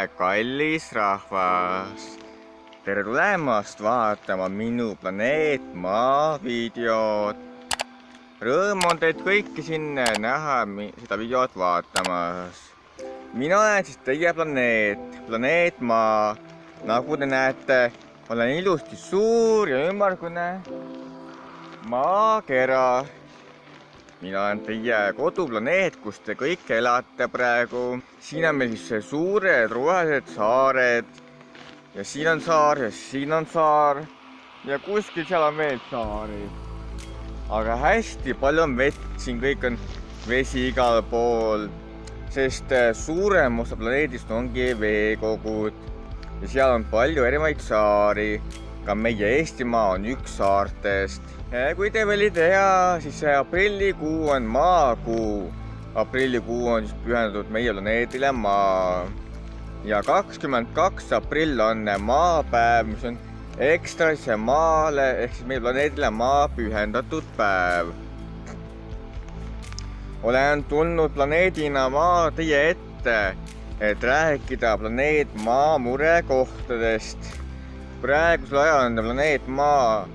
kallis rahvas! Tere tulemast vaatama minu planeet Maa videot. Rõõm on teid kõiki siin näha seda videot vaatamas. Mina olen siis teie planeet Maa. Nagu te näete, olen ilusti suur ja ümmargune maakera. Mina olen teie koduplaneet, kus te kõik elate praegu. Siin on meil siis suured rohelised saared. Ja siin on saar ja siin on saar. Ja kuskil seal on veel saari. Aga hästi palju on vett, siin kõik on vesi igal pool. Sest suurem osa planeedist ongi veekogud. Ja seal on palju erinevaid saari. Ka meie Eestimaa on üks saartest. Kui te veel ei tea, siis aprillikuu on maakuu. Aprillikuu on siis pühendatud meie planeedile Maa. Ja 22. aprill on maapäev, mis on ekstra Maale ehk siis meie planeedile Maa pühendatud päev. Olen tulnud planeedina Maa teie ette, et rääkida planeet Maa murekohtadest. Praegusel ajal on planeet Maa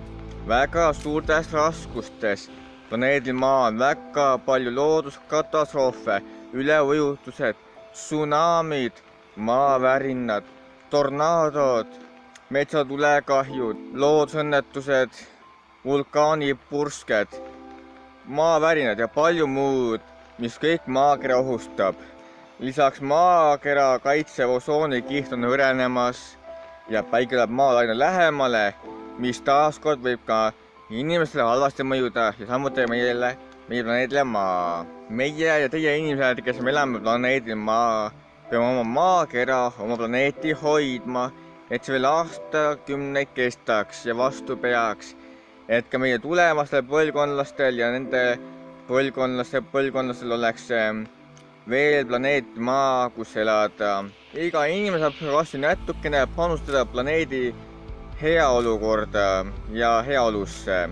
väga suurtes raskustes. Planeedil Maa on väga palju looduskatastroofe, üleujutused, tsunamid, maavärinad, tornaadod, metsatulekahjud, loodusõnnetused, vulkaanipursked, maavärinad ja palju muud, mis kõik maakera ohustab. Lisaks maakera kaitsev osoonikiht on hõrenemas ja päike läheb Maale aina lähemale, mis taaskord võib ka inimestele halvasti mõjuda ja samuti meie planeedile Maa. Meie ja teie inimesed, kes me elame planeedil Maa, peame oma maakera, oma planeeti hoidma, et see veel aastakümneid kestaks ja vastu peaks. Et ka meie tulevastel põlvkondlastel ja nende põlvkondlastel oleks veel planeet Maa, kus elada. Iga inimene saab kasvõi natukene panustada planeedi heaolukorda ja heaolusse.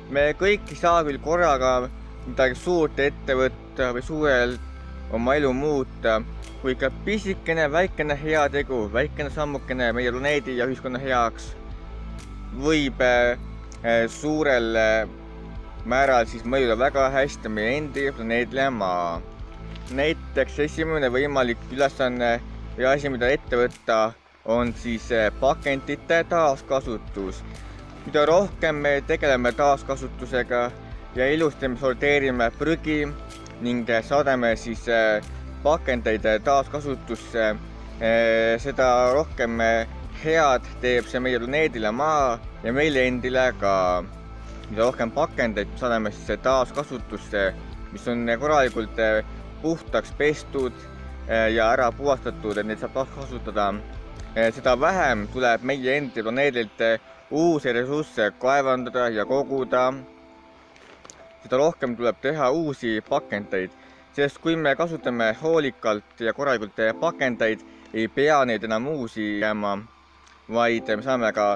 Me kõik ei saa küll korraga midagi suurt ette võtta või suurelt oma elu muuta, kui ikka pisikene, väikene heategu, väikene sammukene meie planeedi ja ühiskonna heaks võib suurel määral siis mõjuda väga hästi meie endi planeedile Maa. Näiteks esimene võimalik ülesanne või asi, mida ette võtta, on siis pakendite taaskasutus. Mida rohkem me tegeleme taaskasutusega ja ilusti me sorteerime prügi ning saadame siis pakendeid taaskasutusse, seda rohkem head teeb see meie planeedile Maa ja meile endile ka. Mida rohkem pakendeid saadame siis taaskasutusse, mis on korralikult puhtaks pestud ja ära puhastatud, et neid saab taaskasutada. Seda vähem tuleb meie endi planeedilt uusi ressursse kaevandada ja koguda. Seda rohkem tuleb teha uusi pakendeid, sest kui me kasutame hoolikalt ja korralikult pakendeid, ei pea neid enam uusi jääma, vaid me saame ka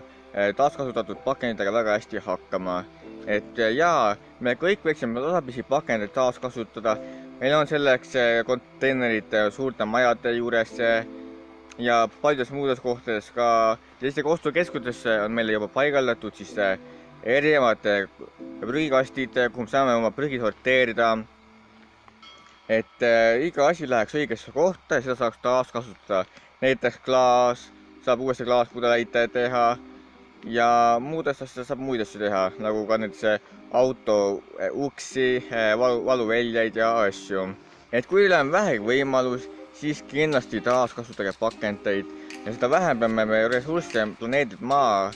taaskasutatud pakenditega väga hästi hakkama. Et jaa, me kõik võiksime tasapisi pakendeid taaskasutada. Meil on selleks konteinerid suurte majade juures ja paljudes muudes kohtades ka teiste ostukeskustes on meile juba paigaldatud siis erinevad prügikastid, kuhu saame oma prügi sorteerida. Et iga asi läheks õigesse kohta ja seda saaks taaskasutada. Näiteks klaas, saab uuesti klaaspudeleid teha ja muudest asjadest saab muid asju teha, nagu ka näiteks auto uksi, valuväljaid ja asju. Et kui teil on vähegi võimalus, siis kindlasti taaskasutage pakendeid ja seda vähem peame me ressursse planeedilt Maa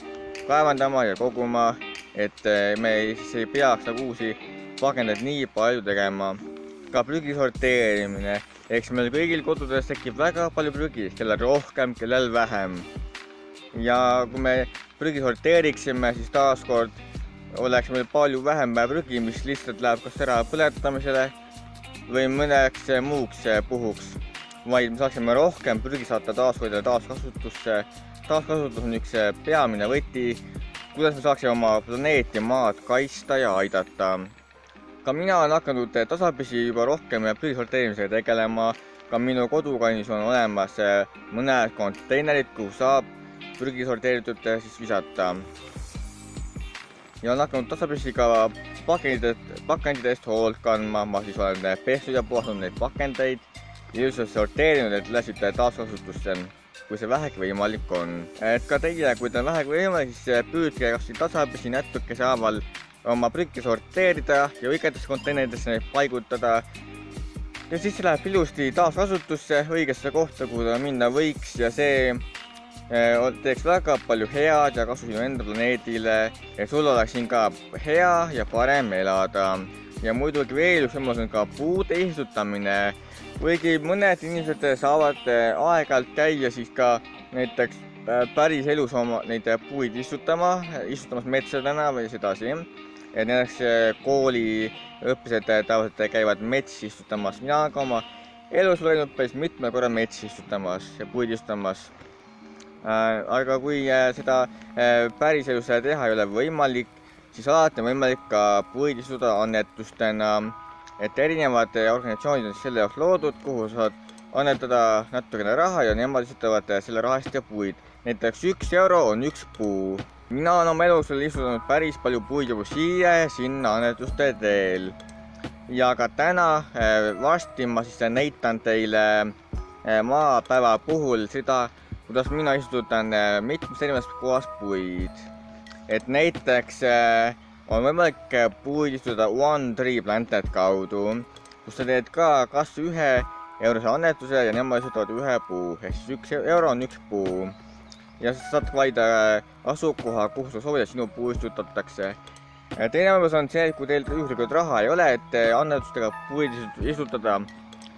kaevandama ja koguma, et me ei peaks nagu uusi pakendeid nii palju tegema. Ka prügi sorteerimine, eks meil kõigil kodudes tekib väga palju prügi, kellel rohkem, kellel vähem. Ja kui me prügi sorteeriksime, siis taaskord oleks meil palju vähem prügi, mis lihtsalt läheb kas ära põletamisele või mõneks muuks puhuks. Vaid me saaksime rohkem prügi saata taaskord taaskasutusse. Taaskasutus on üks peamine võti, kuidas me saaksime oma planeeti Maad kaitsta ja aidata. Ka mina olen hakanud tasapisi juba rohkem prügi sorteerimisega tegelema. ka minu kodukandis on olemas mõned konteinerid, kuhu saab prügi sorteeritud siis visata. Ja olen hakanud tasapisi ka pakendidest hoolt kandma, ma siis olen pestud ja puhastanud neid pakendeid ja ilusasti sorteerinud, et läheksid taaskasutusse, kui see vähegi võimalik on. Et ka teie, kui ta on vähegi võimalik, siis püüdke kas tasapisi natukese haaval oma prügi sorteerida ja õigetesse konteineritesse paigutada. Ja siis see läheb ilusti taaskasutusse õigesse kohta, kuhu ta minna võiks ja see teeks väga palju head ja kasu sinu enda planeedile, et sul oleks siin ka hea ja parem elada. Ja muidugi veel üks võimalus on ka puude istutamine. Kuigi mõned inimesed saavad aeg-ajalt käia siis ka näiteks päris elus oma neid puid istutamas metsadena või sedasi. Et näiteks kooliõppised tavaliselt käivad metsi istutamas. Mina olen ka oma elus käinud päris mitmel korral metsi istutamas ja puid istutamas. Aga kui seda päris elus teha ei ole võimalik, siis alati on võimalik ka puid istutada annetustena. Et erinevad organisatsioonid on selle jaoks loodud, kuhu saad annetada natukene raha ja nemad istutavad selle raha eest puid. Näiteks 1 euro on 1 puu. Mina olen oma elus istutanud päris palju puid juba siia ja sinna annetuste teel. Ja ka täna varsti ma siis näitan teile maapäeva puhul seda, kuidas mina istutan mitmes erinevas kohas puid. Et näiteks on võimalik puid istutada One Tree Planted kaudu, kus sa teed ka kas 1 eurose annetuse ja nemad istutavad 1 puu, ehk siis 1 euro on 1 puu. Ja sa saad valida asukoha, kuhu sa soovid, et sinu puu istutatakse. Teine võimalus on see, et kui teil juhuslikult raha ei ole, et annetustega puid istutada,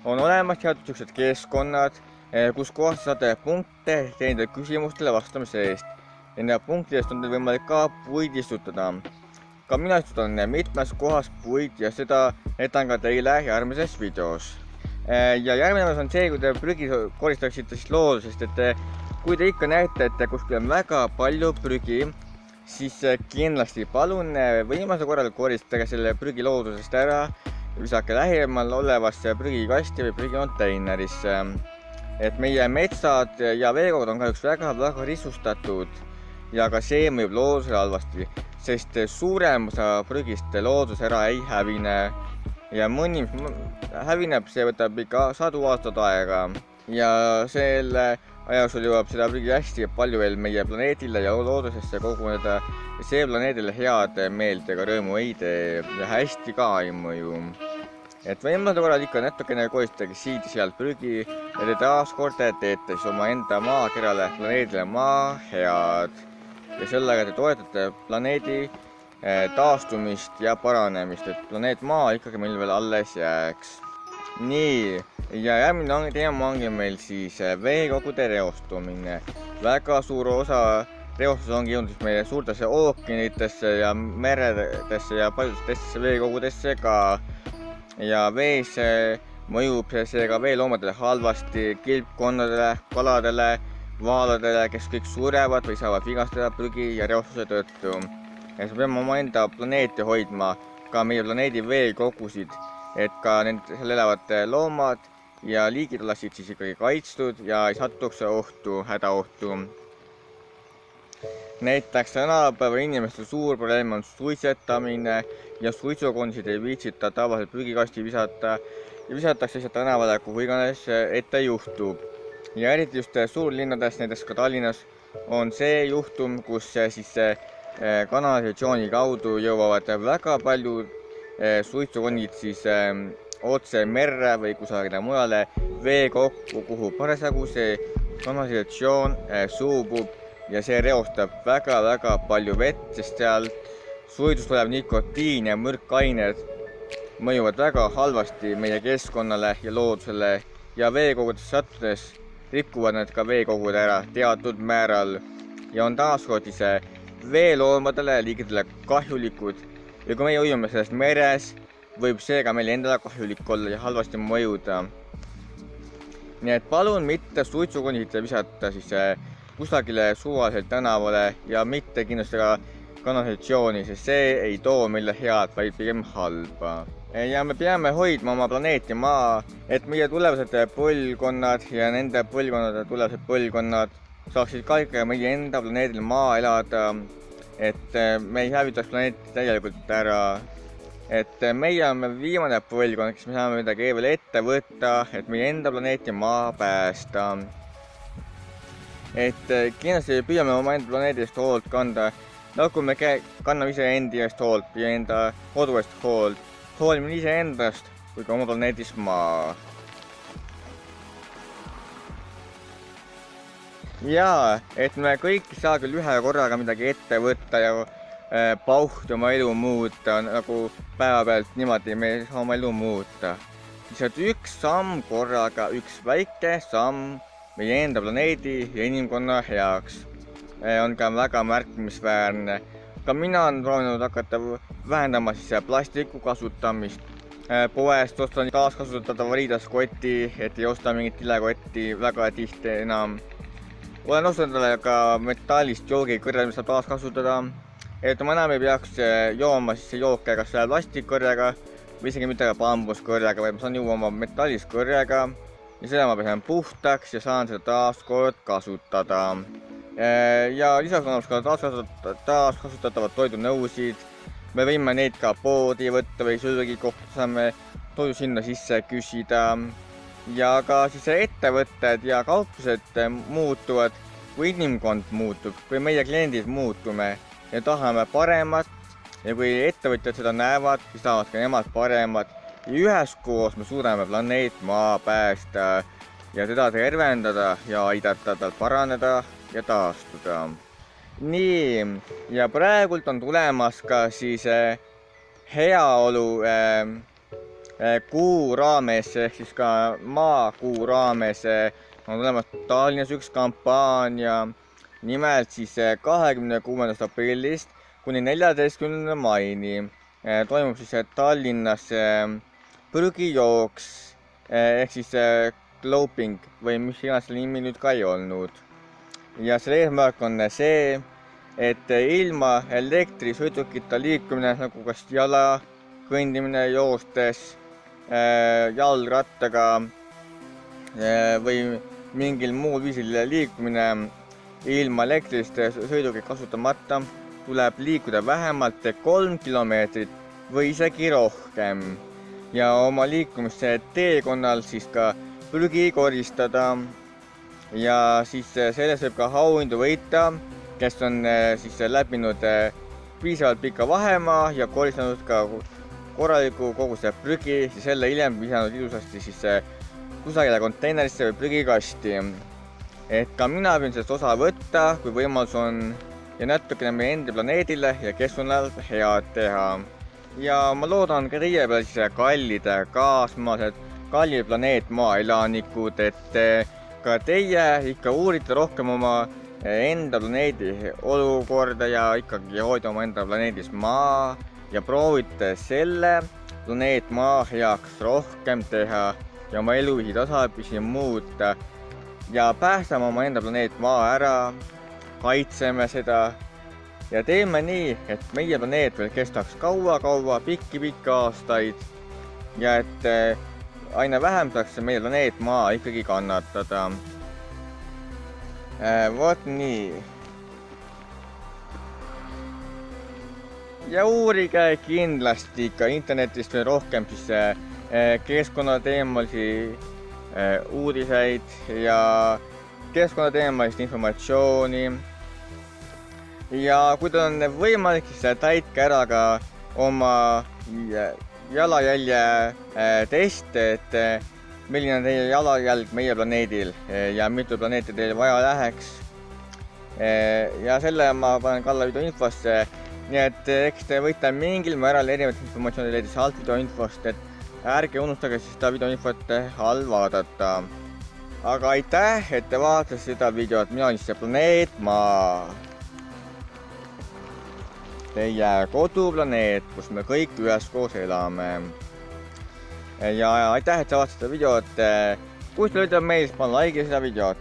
on olemas teatud sellised keskkonnad, kus kohas saate punkte teenida küsimustele vastamise eest. Ja need punktidest on teil võimalik ka puid istutada. Ka mina istutan mitmes kohas puid ja seda näitan ka teile järgmises videos. Ja järgmine on see, kui te prügi koristaksite siis loodusest, et kui te ikka näete, et kuskil on väga palju prügi, siis kindlasti palun viimase korral koristage selle prügi loodusest ära ja visake lähimal olevasse prügikasti või prügikonteinerisse. Et meie metsad ja veekogud on kahjuks väga risustatud ja ka see mõjub loodusele halvasti, sest suurem osa prügist loodus ära ei hävine. Ja mõni hävineb, see võtab ikka 100 aastat aega ja selle aja jooksul jõuab seda prügi hästi palju veel meie planeedile ja loodusesse koguneda. See planeedile head meelt ega rõõmu ei tee ja hästi ka ei mõju. Et võimaluse korral ikka natukene koristage siit ja sealt prügi ja te taaskord teete siis omaenda maakerale, planeedile maa head. Ja sellega te toetate planeedi taastumist ja paranemist, et planeet maa ikkagi meil veel alles jääks. Nii, ja järgmine teema ongi meil siis veekogude reostumine. Väga suur osa reostus ongi jõudnud meie suurtesse ookeanitesse ja meredesse ja paljudesse teistesse veekogudesse ka. Ja vees mõjub see ka veeloomadele halvasti, kilpkonnadele, kaladele, vaaladele, kes kõik surevad või saavad vigastada prügi ja reostuse tõttu. Ja me peame omaenda planeeti hoidma, ka meie planeedi veekogusid, et ka seal elavad loomad ja liigid oleksid siis ikkagi kaitstud ja ei satuks ohtu, hädaohtu. Näiteks tänapäeva inimeste suur probleem on suitsetamine ja suitsukondisid ei viitsita tavaliselt prügikasti visata ja visatakse lihtsalt tänavale, kuhu iganes ette juhtub. Ja eriti just suurlinnades, näiteks ka Tallinnas, on see juhtum, kus siis kanalisatsiooni kaudu jõuavad väga paljud suitsukonnid siis otse merre või kusagile mujale veekokku, kuhu parasjagu see kanalisatsioon suubub ja see reostab väga palju vett, sest sealt suitsust tuleb nikotiin ja mürkained mõjuvad väga halvasti meie keskkonnale ja loodusele ja veekogudesse sattudes rikuvad nad ka veekogud ära teatud määral ja on taaskord ise veeloomadele ja liigidele kahjulikud ja kui meie ujume selles meres, võib see ka meile endale kahjulik olla ja halvasti mõjuda. Nii et palun mitte suitsukondisid visata siis kusagile suvaliselt tänavale ja mitte kindlasti ka kanalisatsiooni, sest see ei too meile head, vaid pigem halba. Ja me peame hoidma oma planeeti Maa, et meie tulevased põlvkonnad ja nende põlvkonnade tulevased põlvkonnad saaksid ka ikka meie enda planeedil Maa elada, et me ei hävitaks planeeti täielikult ära. Et meie oleme viimane põlvkond, kes me saame midagi veel ette võtta, et meie enda planeeti Maa päästa. Et kindlasti püüame oma enda planeedi eest hoolt kanda, nagu me kanname ise endi eest hoolt ja enda kodu eest hoolt. Hoolime nii iseendast kui ka oma planeedis Maa. Ja et me kõik ei saa küll ühe korraga midagi ette võtta ja pauhti oma elu muuta, nagu päevapealt niimoodi me ei saa oma elu muuta. Lihtsalt üks samm korraga, üks väike samm meie enda planeedi ja inimkonna heaks on ka väga märkimisväärne. Ka mina olen proovinud hakata vähendama plastiku kasutamist. Poest ostan taaskasutatava riidaskoti, et ei osta mingit kilekotti väga tihti enam. Olen ostanud ka metallist joogikõrred, mis saab taaskasutada. Et ma enam ei peaks jooma jooke kas plastikkõrrega või isegi mitte bambuskõrrega, vaid ma saan juua oma metallist kõrrega ja seda ma pesen puhtaks ja saan seda taaskord kasutada. Ja lisaks on ka taaskasutatavad toidunõusid. Me võime neid ka poodi võtta või söögikohta saame toidu sinna sisse küsida. Ja ka ettevõtted ja kauplused muutuvad, kui inimkond muutub, kui meie kliendid muutume ja tahame paremat. Ja kui ettevõtjad seda näevad, siis tahavad ka nemad paremat. Ja üheskoos me suudame planeet Maa päästa ja teda tervendada ja aidata tal paraneda ja taastuda. Nii, ja praegult on tulemas ka heaolu kuu raames, ehk siis ka maakuu raames on tulemas Tallinnas üks kampaania. Nimelt 26. aprillist kuni 14. maini toimub Tallinnas prügijooks ehk gloping või mis iganes selle nimi nüüd ka ei olnud. Ja selle eesmärk on see, et ilma elektrisõidukita liikumine, nagu kas jala, kõndimine, joostes, jalgrattaga või mingil muul viisil liikumine ilma elektrilist sõidukit kasutamata, tuleb liikuda vähemalt 3 kilomeetrit või isegi rohkem. Ja oma liikumise teekonnal ka prügi koristada. Ja selles võib ka auhindu võita, kes on läbinud piisavalt pika vahemaa ja koristanud ka korraliku koguse prügi, siis selle hiljem visanud ilusasti kusagile konteinerisse või prügikasti. Et ka mina võin sellest osa võtta, kui võimalus on, ja natukene meie enda planeedile ja keskkonnale head teha. Ja ma loodan ka teie peal kallid kaasmaased, kallid planeet Maa elanikud, et ka teie ikka uurite rohkem oma enda planeedi olukorda ja ikkagi hoida oma enda planeedis Maa ja proovite selle planeet Maa heaks rohkem teha ja oma eluviisi tasapisi muuta ja päästame oma enda planeet Maa ära, kaitseme seda ja teeme nii, et meie planeet veel kestaks kaua-kaua, pikki aastaid ja et aina vähem saaks meie planeet Maa ikkagi kannatada. Vot nii. Ja uurige kindlasti ikka internetist veel rohkem keskkonnateemalisi uudiseid ja keskkonnateemalist informatsiooni. Ja kui teil on võimalik, siis täitke ära ka oma jalajälje test, et milline on teie jalajälg meie planeedil ja mitu planeeti teil vaja läheks. Ja selle ma panen ka alla videoinfosse, nii et eks te võite mingil määral erinevat informatsiooni leida alt videoinfost, et ärge unustage seda videoinfot all vaadata. Aga aitäh, et te vaatasite seda videot, mina olen planeet Maa. Teie koduplaneet, kus me kõik üheskoos elame. Ja aitäh, et sa vaatasid seda videot. Kui sulle video meeldis, pane like seda videot,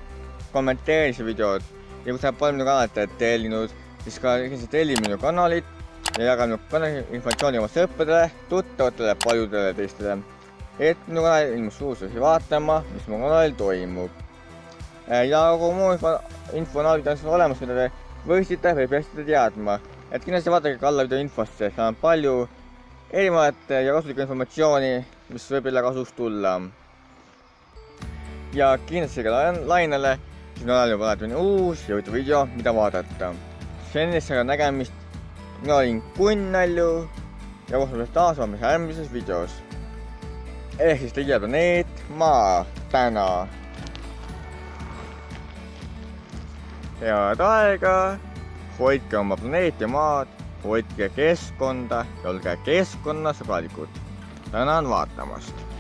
kommenteeri seda videot ja kui sa pole minu kanalit tellinud, siis ka tellime minu kanalit ja jagan informatsiooni oma sõpradele, tuttavatele, paljudele teistele, et minu kanal ilmus uuesti vaatama, mis mu kanalil toimub. Ja kogu muu info on olemas, mida te võiksite või peaksite teadma. Et kindlasti vaadake ka alla video infosse, seal on palju erinevat ja kasulikku informatsiooni, mis võib jälle kasuks tulla. Ja kindlasti ka lainele, siis minu kanalil on alati uus ja huvitav video, mida vaadata. Senisega nägemist, mina olin Kunnalju ja kohtume taas järgmises videos. Ehk siis Tegija planeet Maa täna. Head aega, hoidke oma planeeti Maad, hoidke keskkonda ja olge keskkonnasõbralikud. Tänan vaatamast!